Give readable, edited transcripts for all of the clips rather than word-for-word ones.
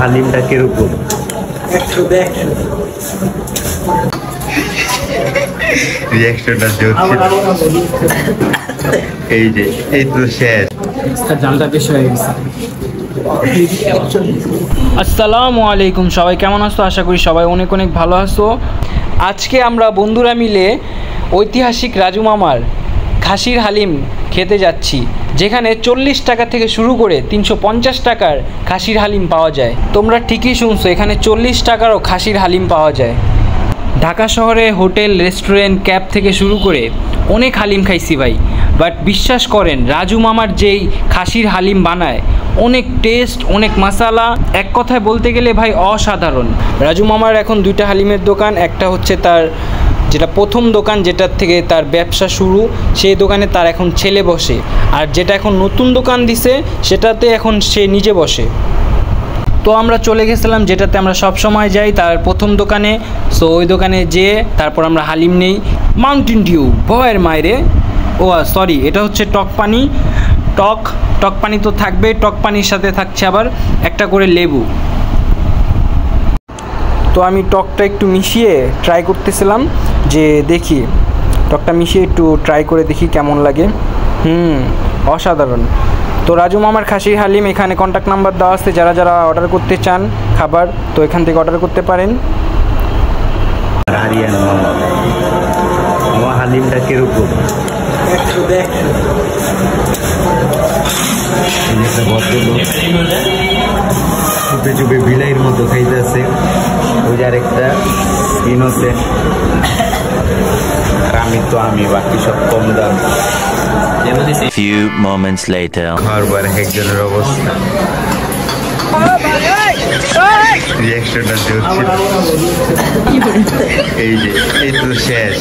হালিমটা কিরকম? রিঅ্যাকশনটা জোরছে। এই যে এই তো শেষ, জালটা বেশি হয়ে গেছে। আসসালামু আলাইকুম, সবাই কেমন আছো? আশা করি সবাই অনেক অনেক ভালো আছো। আজকে আমরা বন্ধুরা মিলে ঐতিহাসিক রাজু মামার খাসির হালিম খেতে যাচ্ছি, যেখানে 40 টাকা থেকে শুরু করে 350 টাকার খাসির হালিম পাওয়া যায়। তোমরা ঠিকই শুনছো, এখানে 40 টাকারও খাসির হালিম পাওয়া যায়। ঢাকা শহরে হোটেল, রেস্টুরেন্ট, ক্যাব থেকে শুরু করে অনেক হালিম খাইছি ভাই, বাট বিশ্বাস করেন রাজু মামার যেই খাসির হালিম বানায় অনেক টেস্ট, অনেক মশালা, এক কথায় বলতে গেলে ভাই অসাধারণ। রাজু মামার এখন দুইটা হালিমের দোকান, একটা হচ্ছে তার যেটা প্রথম দোকান, যেটার থেকে তার ব্যবসা শুরু, সেই দোকানে তার এখন ছেলে বসে, আর যেটা এখন নতুন দোকান দিছে সেটাতে এখন সে নিজে বসে। তো আমরা চলে গেছিলাম যেটাতে আমরা সব সময় যাই, তার প্রথম দোকানে। সো ওই দোকানে যেয়ে তারপর আমরা হালিম নেই। মাউন্টেন ডিউ ভয়ের মায়েরে, ও সরি, এটা হচ্ছে টক পানি। টক পানি তো থাকবে, টক পানির সাথে থাকছে আবার একটা করে লেবু। তো আমি টকটা একটু মিশিয়ে ট্রাই করতেছিলাম, যে দেখি টকটা মিশিয়ে একটু ট্রাই করে দেখি কেমন লাগে। অসাধারণ। তো রাজু মামার খাসির হালিম, এখানে কন্ট্যাক্ট নাম্বার দেওয়া আছে, যারা যারা অর্ডার করতে চান খাবার, তো এখান থেকে অর্ডার করতে পারেন। হালিমটা কিরকম? চুপে চুপে বিলাইয়ের মতো খাইতেছে। ওই যার একটা ইনোসেন্ট, আর আমি বাকি সব কম দাম। Few moments later. খাবার একজনের অবস্থা, রিঅ্যাকশনটা জোরছে। এই যে এই তো শেষ,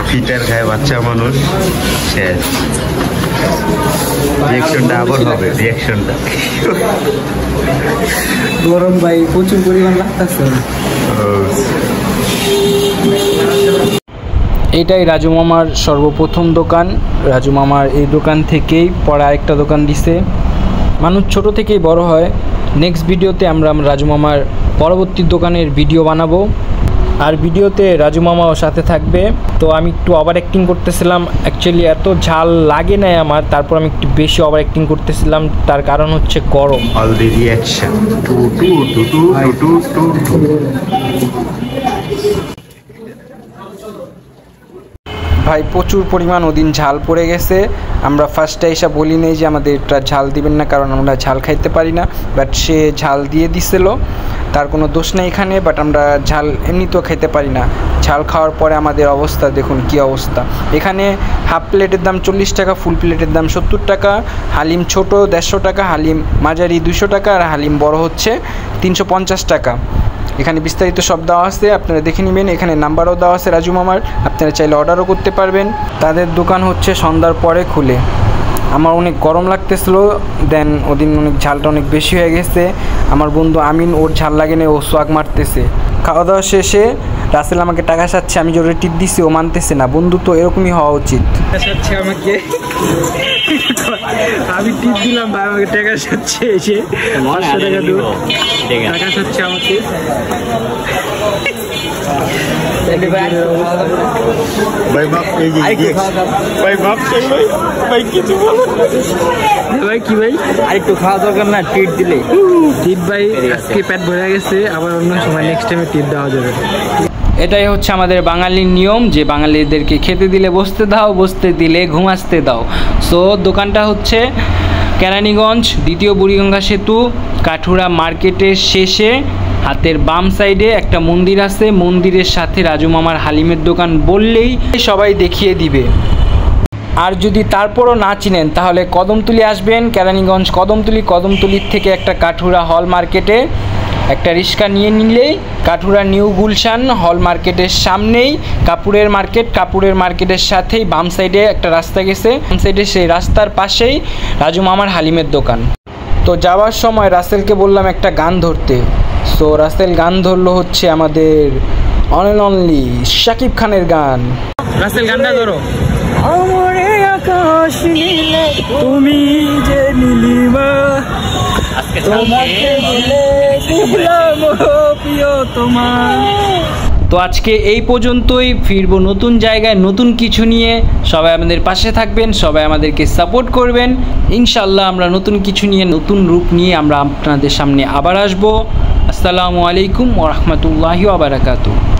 পিটার খায় বাচ্চা মানুষ, শেষ। রিঅ্যাকশনটা আবার হবে, রিঅ্যাকশনটা গরম ভাই, প্রচুর পরিমাণ লাগতেছে। এটাই রাজু মামার সর্বপ্রথম দোকান। রাজু মামার এই দোকান থেকেই পরে আরেকটা দোকান দিছে। মানুষ ছোট থেকেই বড় হয়। নেক্সট ভিডিওতে আমরা রাজু মামার পরবর্তী দোকানের ভিডিও বানাবো, আর ভিডিওতে রাজু মামাও সাথে থাকবে। তো আমি একটু ওভার অ্যাক্টিং করতেছিলাম, অ্যাকচুয়ালি এত ঝাল লাগে নাই আমার, তারপর আমি একটু বেশি ওভার অ্যাক্টিং করতেছিলাম, তার কারণ হচ্ছে গরম। অলরেডি রিঅ্যাকশন ভাই প্রচুর পরিমাণ ওদিন ঝাল পড়ে গেছে। আমরা ফার্স্টে এসে বলি নেই যে আমাদের এটা ঝাল দিবেন না, কারণ আমরা ঝাল খাইতে পারি না, বাট সে ঝাল দিয়ে দিছিল, তার কোনো দোষ নেই এখানে। বাট আমরা ঝাল এমনিতেও খাইতে পারি না। ঝাল খাওয়ার পরে আমাদের অবস্থা দেখুন কি অবস্থা। এখানে হাফ প্লেটের দাম 40 টাকা, ফুল প্লেটের দাম 70 টাকা, হালিম ছোট 150 টাকা, হালিম মাঝারি 200 টাকা, আর হালিম বড় হচ্ছে 350 টাকা। এখানে বিস্তারিত সব দেওয়া আছে, আপনারা দেখে নেবেন। এখানে নাম্বারও দেওয়া আছে রাজু মামার, আপনারা চাইলে অর্ডারও করতে পারবেন। তাদের দোকান হচ্ছে সন্ধ্যার পরে খুলে। আমার অনেক গরম লাগতেছিল, দেন ওদিন অনেক ঝালটা অনেক বেশি হয়ে গেছে। আমার বন্ধু আমিন, ওর ঝাল লাগে না, ও সোয়াগ মারতেছে। খাওয়া দাওয়া শেষে রাসেল আমাকে টাকা চাচ্ছে, আমি জোরে টিপ দিছি, ও মানতেছে না। বন্ধু তো এরকমই হওয়া উচিত। আমাকে আমি টিপ দিলাম, ভাই আমাকে টাকা চাচ্ছে, এসে 500 টাকা দিও, টাকা চাচ্ছে আমাকে। ভাই কি ভাই, আরেকটু খাওয়া দরকার না? টিপ দিলে টিপ ভাই, আজকে পেট ভরে গেছে, আবার অন্য সময় নেক্সট টাইমে টিপ দেওয়া যাবে। এটাই হচ্ছে আমাদের বাঙালির নিয়ম, যে বাঙালিদেরকে খেতে দিলে বসতে দাও, বসতে দিলে ঘুমাসতে দাও। সো দোকানটা হচ্ছে কেরানীগঞ্জ, দ্বিতীয় বুড়িগঙ্গা সেতু, কাঠুরা মার্কেটের শেষে হাতের বাম সাইডে একটা মন্দির আছে, মন্দিরের সাথে রাজু মামার হালিমের দোকান বললেই সবাই দেখিয়ে দিবে। আর যদি তারপরও না চিনেন তাহলে কদমতলি আসবেন, কেরানীগঞ্জ কদমতলির থেকে একটা কাঠুরা হল মার্কেটে একটা রিক্সা নিয়ে নিলেই কাঠুরা নিউ গুলশান হল মার্কেটের সামনেই কাপুরের মার্কেটের সাথেই বাম সাইডে একটা রাস্তা গেছে, বাম সাইডে সেই রাস্তার পাশেই রাজু মামার হালিমের দোকান। তো যাওয়ার সময় রাসেলকে বললাম একটা গান ধরতে। সো রাসেল গান ধরলো হচ্ছে আমাদের অন অ্যান্ড অনলি শাকিব খানের গান। রাসেল গানটা ধরো। আমার আকাশ নীলে তুমি যে নীলিমা, আজকে তো আজকে এই পর্যন্তই, ফিরবো নতুন জায়গায় নতুন কিছু নিয়ে। সবাই আমাদের পাশে থাকবেন, সবাই আমাদেরকে সাপোর্ট করবেন। ইনশাল্লাহ আমরা নতুন কিছু নিয়ে, নতুন রূপ নিয়ে আমরা আপনাদের সামনে আবার আসবো। আসসালামু আলাইকুম ওয়া রাহমাতুল্লাহি ওয়া বারাকাতুহু।